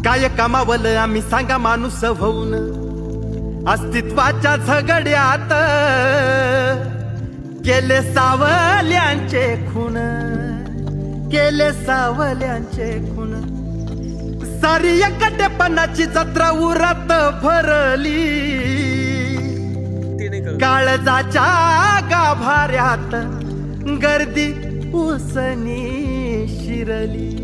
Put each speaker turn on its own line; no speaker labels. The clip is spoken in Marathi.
काय कमावलं आम्ही सांगा माणूस होऊन, अस्तित्वाच्या झगड्यात केले सावल्यांचे खून, केले सावल्यांचे खून. सारी एकटेपणाची जत्रा उरात भरली, काळजाच्या गाभाऱ्यात गर्दी उसनी शिरली.